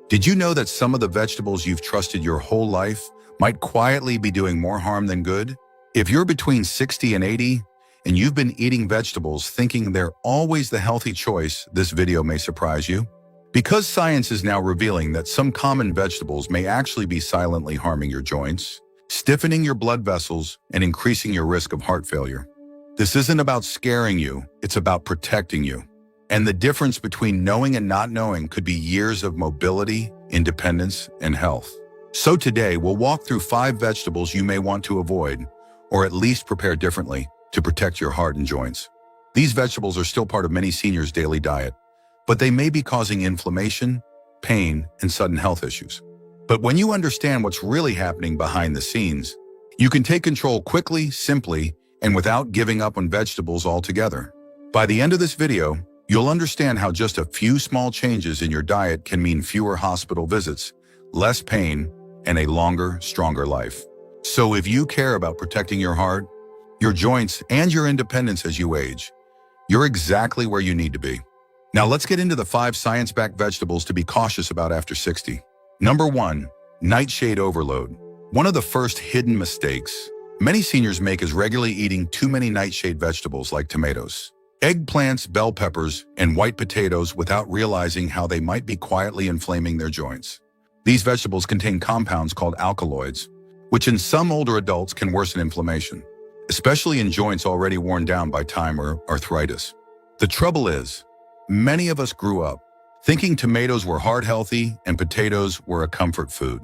Did you know that some of the vegetables you've trusted your whole life might quietly be doing more harm than good? If you're between 60 and 80 and you've been eating vegetables thinking they're always the healthy choice, this video may surprise you. Because science is now revealing that some common vegetables may actually be silently harming your joints, stiffening your blood vessels, and increasing your risk of heart failure. This isn't about scaring you, it's about protecting you. And the difference between knowing and not knowing could be years of mobility, independence, and health. So today, we'll walk through 5 vegetables you may want to avoid, or at least prepare differently, to protect your heart and joints. These vegetables are still part of many seniors' daily diet, but they may be causing inflammation, pain, and sudden health issues. But when you understand what's really happening behind the scenes, you can take control quickly, simply, and without giving up on vegetables altogether. By the end of this video, you'll understand how just a few small changes in your diet can mean fewer hospital visits, less pain, and a longer, stronger life. So if you care about protecting your heart, your joints, and your independence as you age, you're exactly where you need to be. Now let's get into the 5 science-backed vegetables to be cautious about after 60. Number 1, nightshade overload. One of the first hidden mistakes many seniors make is regularly eating too many nightshade vegetables like tomatoes, eggplants, bell peppers, and white potatoes without realizing how they might be quietly inflaming their joints. These vegetables contain compounds called alkaloids, which in some older adults can worsen inflammation, especially in joints already worn down by time or arthritis. The trouble is, many of us grew up thinking tomatoes were heart healthy and potatoes were a comfort food.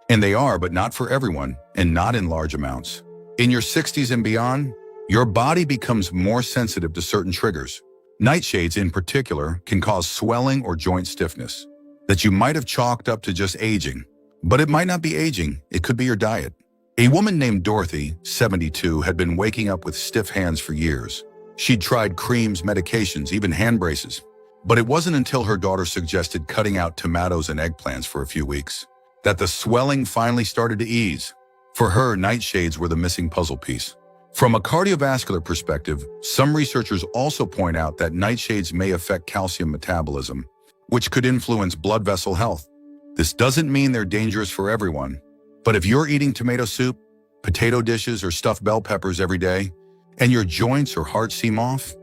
And they are, but not for everyone, and not in large amounts. In your 60s and beyond, your body becomes more sensitive to certain triggers. Nightshades in particular can cause swelling or joint stiffness that you might have chalked up to just aging. But it might not be aging, it could be your diet. A woman named Dorothy, 72, had been waking up with stiff hands for years. She'd tried creams, medications, even hand braces. But it wasn't until her daughter suggested cutting out tomatoes and eggplants for a few weeks that the swelling finally started to ease. For her, nightshades were the missing puzzle piece. From a cardiovascular perspective, some researchers also point out that nightshades may affect calcium metabolism, which could influence blood vessel health. This doesn't mean they're dangerous for everyone, but if you're eating tomato soup, potato dishes, or stuffed bell peppers every day, and your joints or heart seem off,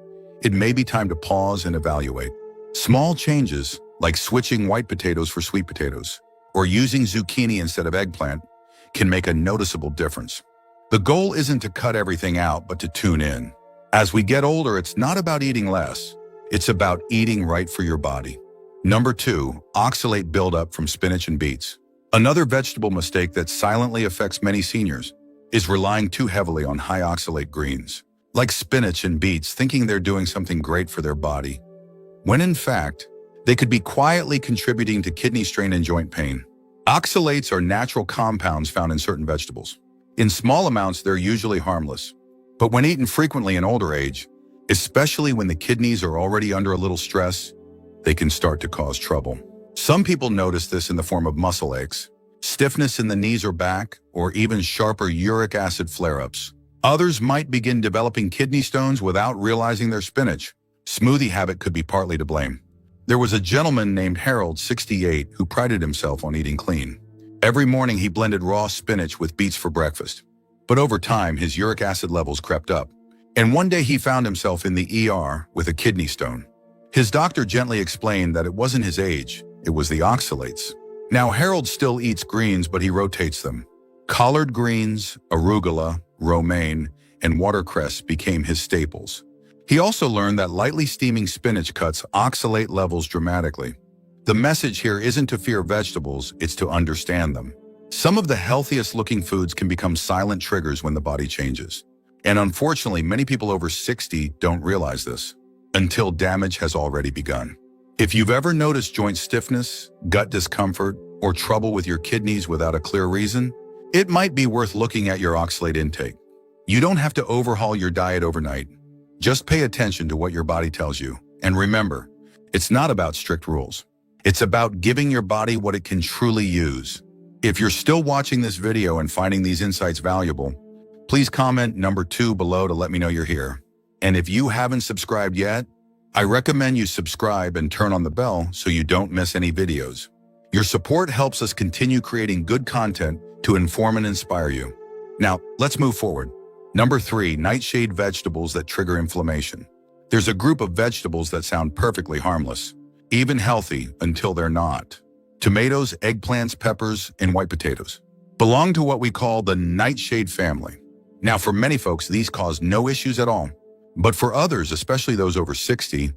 it may be time to pause and evaluate. Small changes, like switching white potatoes for sweet potatoes, or using zucchini instead of eggplant, can make a noticeable difference. The goal isn't to cut everything out, but to tune in. As we get older, it's not about eating less. It's about eating right for your body. Number 2, oxalate buildup from spinach and beets. Another vegetable mistake that silently affects many seniors is relying too heavily on high oxalate greens, like spinach and beets, thinking they're doing something great for their body, when in fact, they could be quietly contributing to kidney strain and joint pain. Oxalates are natural compounds found in certain vegetables. In small amounts, they're usually harmless. But when eaten frequently in older age, especially when the kidneys are already under a little stress, they can start to cause trouble. Some people notice this in the form of muscle aches, stiffness in the knees or back, or even sharper uric acid flare-ups. Others might begin developing kidney stones without realizing their spinach. Smoothie habit could be partly to blame. There was a gentleman named Harold, 68, who prided himself on eating clean. Every morning he blended raw spinach with beets for breakfast. But over time, his uric acid levels crept up. And one day he found himself in the ER with a kidney stone. His doctor gently explained that it wasn't his age, it was the oxalates. Now Harold still eats greens, but he rotates them. Collard greens, arugula, romaine, and watercress became his staples. He also learned that lightly steaming spinach cuts oxalate levels dramatically. The message here isn't to fear vegetables, it's to understand them. Some of the healthiest looking foods can become silent triggers when the body changes. And unfortunately, many people over 60 don't realize this until damage has already begun. If you've ever noticed joint stiffness, gut discomfort, or trouble with your kidneys without a clear reason, it might be worth looking at your oxalate intake. You don't have to overhaul your diet overnight. Just pay attention to what your body tells you. And remember, it's not about strict rules. It's about giving your body what it can truly use. If you're still watching this video and finding these insights valuable, please comment number 2 below to let me know you're here. And if you haven't subscribed yet, I recommend you subscribe and turn on the bell so you don't miss any videos. Your support helps us continue creating good content to inform and inspire you. Now, let's move forward. Number 3, nightshade vegetables that trigger inflammation. There's a group of vegetables that sound perfectly harmless, even healthy until they're not. Tomatoes, eggplants, peppers, and white potatoes belong to what we call the nightshade family. Now, for many folks, these cause no issues at all. But for others, especially those over 60,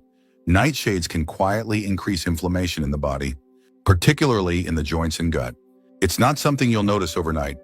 nightshades can quietly increase inflammation in the body, particularly in the joints and gut. It's not something you'll notice overnight.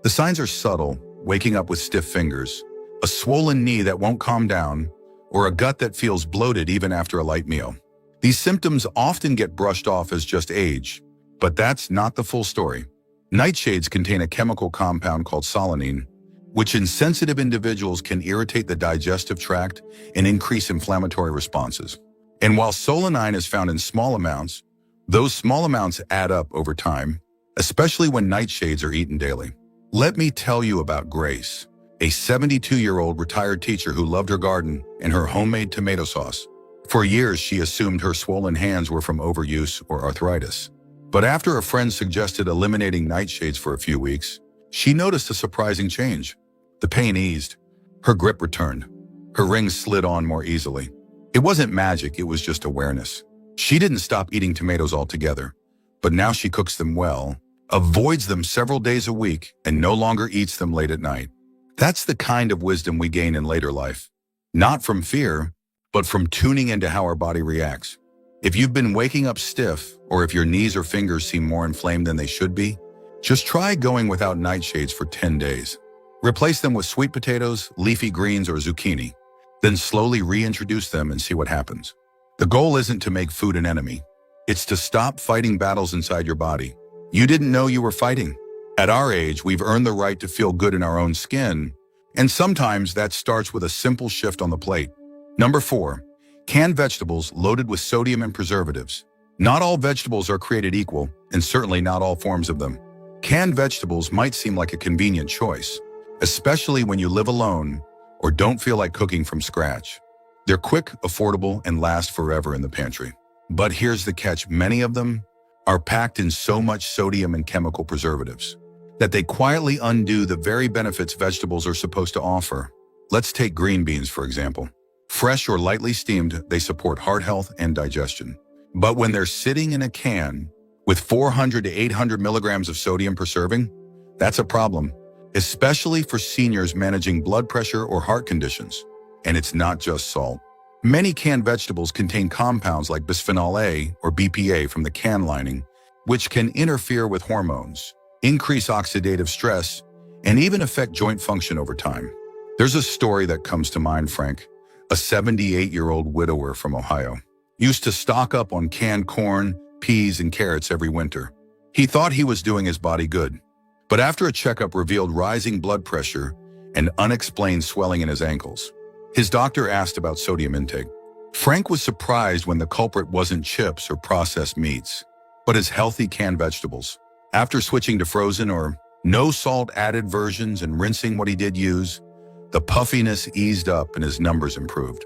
The signs are subtle: waking up with stiff fingers, a swollen knee that won't calm down, or a gut that feels bloated even after a light meal. These symptoms often get brushed off as just age, but that's not the full story. Nightshades contain a chemical compound called solanine, which in sensitive individuals can irritate the digestive tract and increase inflammatory responses. And while solanine is found in small amounts, those small amounts add up over time, especially when nightshades are eaten daily. Let me tell you about Grace, a 72-year-old retired teacher who loved her garden and her homemade tomato sauce. For years, she assumed her swollen hands were from overuse or arthritis. But after a friend suggested eliminating nightshades for a few weeks, she noticed a surprising change. The pain eased. Her grip returned. Her rings slid on more easily. It wasn't magic, it was just awareness. She didn't stop eating tomatoes altogether, but now she cooks them well, avoids them several days a week, and no longer eats them late at night. That's the kind of wisdom we gain in later life. Not from fear, but from tuning into how our body reacts. If you've been waking up stiff, or if your knees or fingers seem more inflamed than they should be, just try going without nightshades for 10 days. Replace them with sweet potatoes, leafy greens, or zucchini. Then slowly reintroduce them and see what happens. The goal isn't to make food an enemy. It's to stop fighting battles inside your body you didn't know you were fighting. At our age, we've earned the right to feel good in our own skin, and sometimes that starts with a simple shift on the plate. Number 4, canned vegetables loaded with sodium and preservatives. Not all vegetables are created equal, and certainly not all forms of them. Canned vegetables might seem like a convenient choice, especially when you live alone or don't feel like cooking from scratch. They're quick, affordable, and last forever in the pantry. But here's the catch: many of them are packed in so much sodium and chemical preservatives that they quietly undo the very benefits vegetables are supposed to offer. Let's take green beans, for example. Fresh or lightly steamed, they support heart health and digestion. But when they're sitting in a can with 400 to 800 milligrams of sodium per serving, that's a problem, especially for seniors managing blood pressure or heart conditions. And it's not just salt. Many canned vegetables contain compounds like bisphenol A or BPA from the can lining, which can interfere with hormones, increase oxidative stress, and even affect joint function over time. There's a story that comes to mind. Frank, a 78-year-old widower from Ohio, used to stock up on canned corn, peas, and carrots every winter. He thought he was doing his body good, but after a checkup revealed rising blood pressure and unexplained swelling in his ankles. His doctor asked about sodium intake. Frank was surprised when the culprit wasn't chips or processed meats, but his healthy canned vegetables. After switching to frozen or no salt added versions and rinsing what he did use, the puffiness eased up and his numbers improved.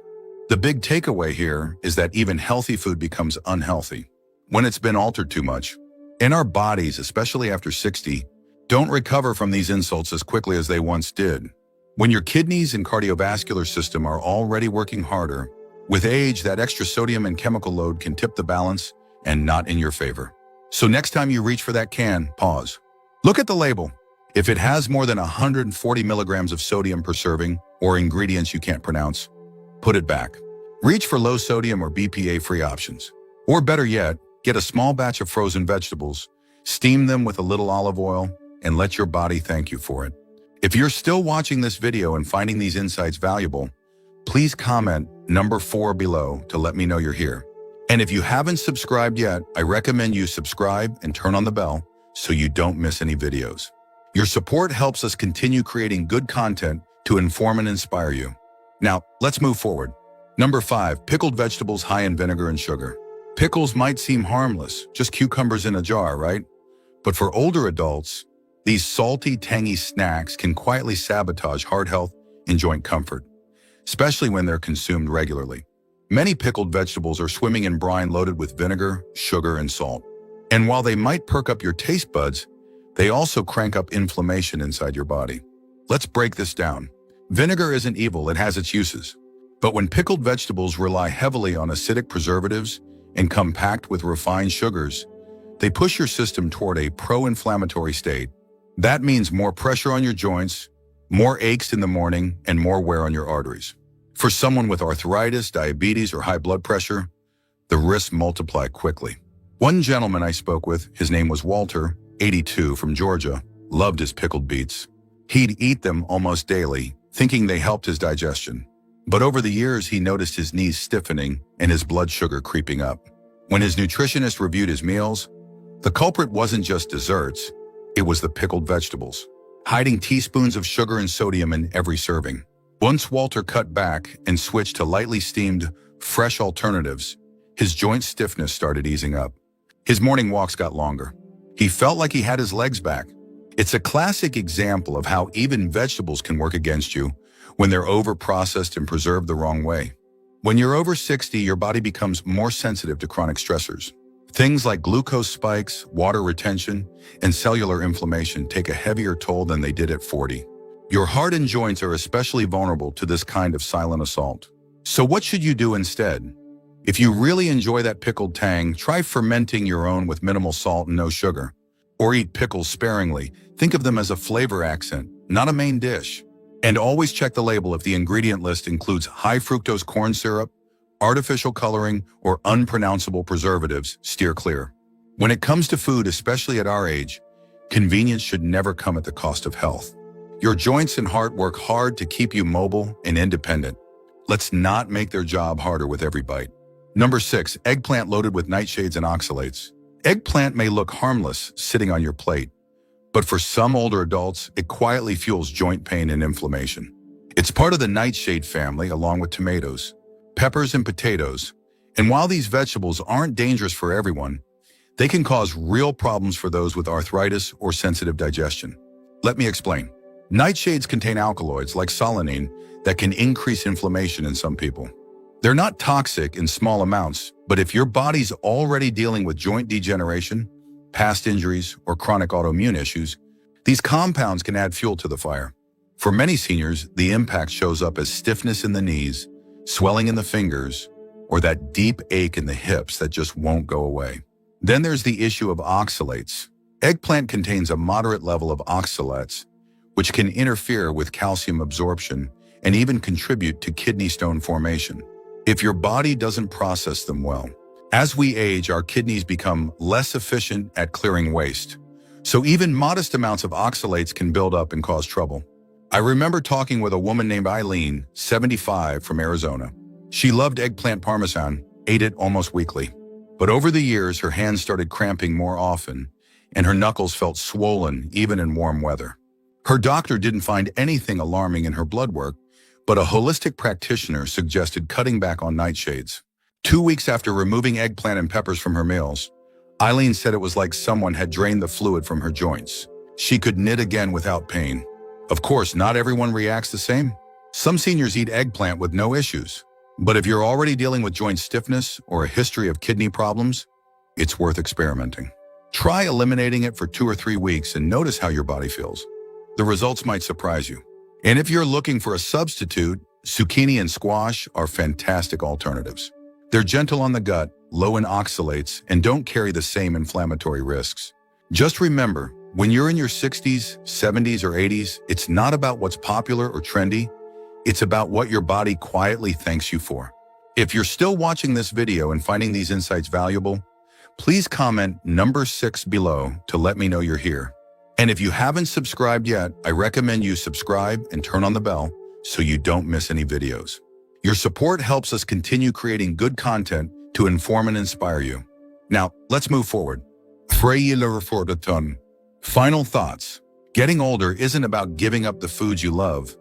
The big takeaway here is that even healthy food becomes unhealthy when it's been altered too much. And our bodies, especially after 60, don't recover from these insults as quickly as they once did. When your kidneys and cardiovascular system are already working harder, with age, that extra sodium and chemical load can tip the balance and not in your favor. So next time you reach for that can, pause. Look at the label. If it has more than 140 milligrams of sodium per serving or ingredients you can't pronounce, put it back. Reach for low sodium or BPA-free options. Or better yet, get a small batch of frozen vegetables, steam them with a little olive oil, and let your body thank you for it. If you're still watching this video and finding these insights valuable, please comment number 4 below to let me know you're here. And if you haven't subscribed yet, I recommend you subscribe and turn on the bell so you don't miss any videos. Your support helps us continue creating good content to inform and inspire you. Now, let's move forward. Number 5, pickled vegetables high in vinegar and sugar. Pickles might seem harmless, just cucumbers in a jar, right? But for older adults, these salty, tangy snacks can quietly sabotage heart health and joint comfort, especially when they're consumed regularly. Many pickled vegetables are swimming in brine loaded with vinegar, sugar, and salt. And while they might perk up your taste buds, they also crank up inflammation inside your body. Let's break this down. Vinegar isn't evil, it has its uses. But when pickled vegetables rely heavily on acidic preservatives and come packed with refined sugars, they push your system toward a pro-inflammatory state. That means more pressure on your joints, more aches in the morning, and more wear on your arteries. For someone with arthritis, diabetes, or high blood pressure, the risks multiply quickly. One gentleman I spoke with, his name was Walter, 82, from Georgia, loved his pickled beets. He'd eat them almost daily, thinking they helped his digestion. But over the years, he noticed his knees stiffening and his blood sugar creeping up. When his nutritionist reviewed his meals, the culprit wasn't just desserts, it was the pickled vegetables, hiding teaspoons of sugar and sodium in every serving. Once Walter cut back and switched to lightly steamed, fresh alternatives, his joint stiffness started easing up. His morning walks got longer. He felt like he had his legs back. It's a classic example of how even vegetables can work against you when they're over-processed and preserved the wrong way. When you're over 60, your body becomes more sensitive to chronic stressors. Things like glucose spikes, water retention, and cellular inflammation take a heavier toll than they did at 40. Your heart and joints are especially vulnerable to this kind of silent assault. So what should you do instead? If you really enjoy that pickled tang, try fermenting your own with minimal salt and no sugar. Or eat pickles sparingly. Think of them as a flavor accent, not a main dish. And always check the label if the ingredient list includes high fructose corn syrup, artificial coloring, or unpronounceable preservatives. Steer clear. When it comes to food, especially at our age, convenience should never come at the cost of health. Your joints and heart work hard to keep you mobile and independent. Let's not make their job harder with every bite. Number 6, eggplant loaded with nightshades and oxalates. Eggplant may look harmless sitting on your plate, but for some older adults, it quietly fuels joint pain and inflammation. It's part of the nightshade family along with tomatoes, peppers, and potatoes. And while these vegetables aren't dangerous for everyone, they can cause real problems for those with arthritis or sensitive digestion. Let me explain. Nightshades contain alkaloids like solanine that can increase inflammation in some people. They're not toxic in small amounts, but if your body's already dealing with joint degeneration, past injuries, or chronic autoimmune issues, these compounds can add fuel to the fire. For many seniors, the impact shows up as stiffness in the knees, swelling in the fingers, or that deep ache in the hips that just won't go away. Then there's the issue of oxalates. Eggplant contains a moderate level of oxalates, which can interfere with calcium absorption and even contribute to kidney stone formation if your body doesn't process them well. As we age, our kidneys become less efficient at clearing waste, so even modest amounts of oxalates can build up and cause trouble. I remember talking with a woman named Eileen, 75, from Arizona. She loved eggplant parmesan, ate it almost weekly. But over the years, her hands started cramping more often, and her knuckles felt swollen even in warm weather. Her doctor didn't find anything alarming in her blood work, but a holistic practitioner suggested cutting back on nightshades. 2 weeks after removing eggplant and peppers from her meals, Eileen said it was like someone had drained the fluid from her joints. She could knit again without pain. Of course, not everyone reacts the same. Some seniors eat eggplant with no issues. But if you're already dealing with joint stiffness or a history of kidney problems, it's worth experimenting. Try eliminating it for 2 or 3 weeks and notice how your body feels. The results might surprise you. And if you're looking for a substitute, zucchini and squash are fantastic alternatives. They're gentle on the gut, low in oxalates, and don't carry the same inflammatory risks. Just remember, when you're in your 60s, 70s, or 80s, it's not about what's popular or trendy. It's about what your body quietly thanks you for. If you're still watching this video and finding these insights valuable, please comment number 6 below to let me know you're here. And if you haven't subscribed yet, I recommend you subscribe and turn on the bell so you don't miss any videos. Your support helps us continue creating good content to inform and inspire you. Now, let's move forward. Final thoughts. Getting older isn't about giving up the foods you love.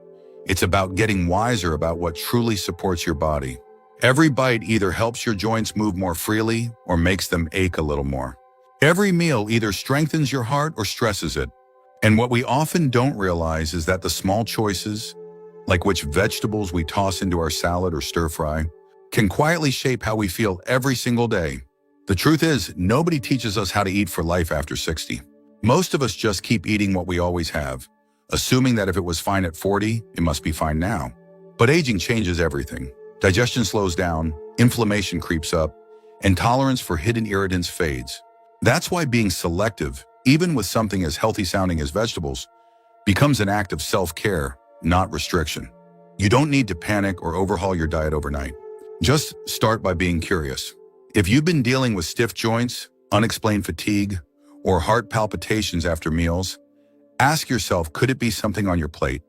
It's about getting wiser about what truly supports your body. Every bite either helps your joints move more freely or makes them ache a little more. Every meal either strengthens your heart or stresses it. And what we often don't realize is that the small choices, like which vegetables we toss into our salad or stir fry, can quietly shape how we feel every single day. The truth is, nobody teaches us how to eat for life after 60. Most of us just keep eating what we always have, assuming that if it was fine at 40, it must be fine now. But aging changes everything. Digestion slows down, inflammation creeps up, and tolerance for hidden irritants fades. That's why being selective, even with something as healthy-sounding as vegetables, becomes an act of self-care, not restriction. You don't need to panic or overhaul your diet overnight. Just start by being curious. If you've been dealing with stiff joints, unexplained fatigue, or heart palpitations after meals, ask yourself, could it be something on your plate?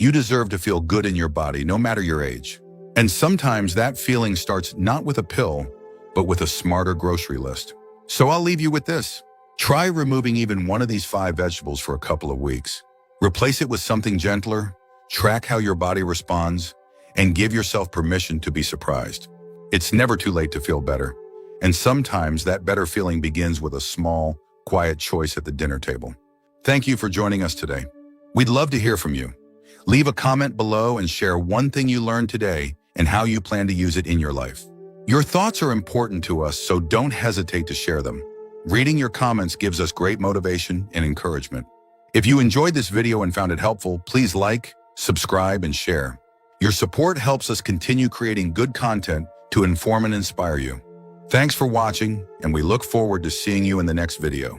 You deserve to feel good in your body, no matter your age. And sometimes that feeling starts not with a pill, but with a smarter grocery list. So I'll leave you with this. Try removing even one of these 5 vegetables for a couple of weeks. Replace it with something gentler, track how your body responds, and give yourself permission to be surprised. It's never too late to feel better. And sometimes that better feeling begins with a small, quiet choice at the dinner table. Thank you for joining us today. We'd love to hear from you. Leave a comment below and share one thing you learned today and how you plan to use it in your life. Your thoughts are important to us, so don't hesitate to share them. Reading your comments gives us great motivation and encouragement. If you enjoyed this video and found it helpful, please like, subscribe, and share. Your support helps us continue creating good content to inform and inspire you. Thanks for watching, and we look forward to seeing you in the next video.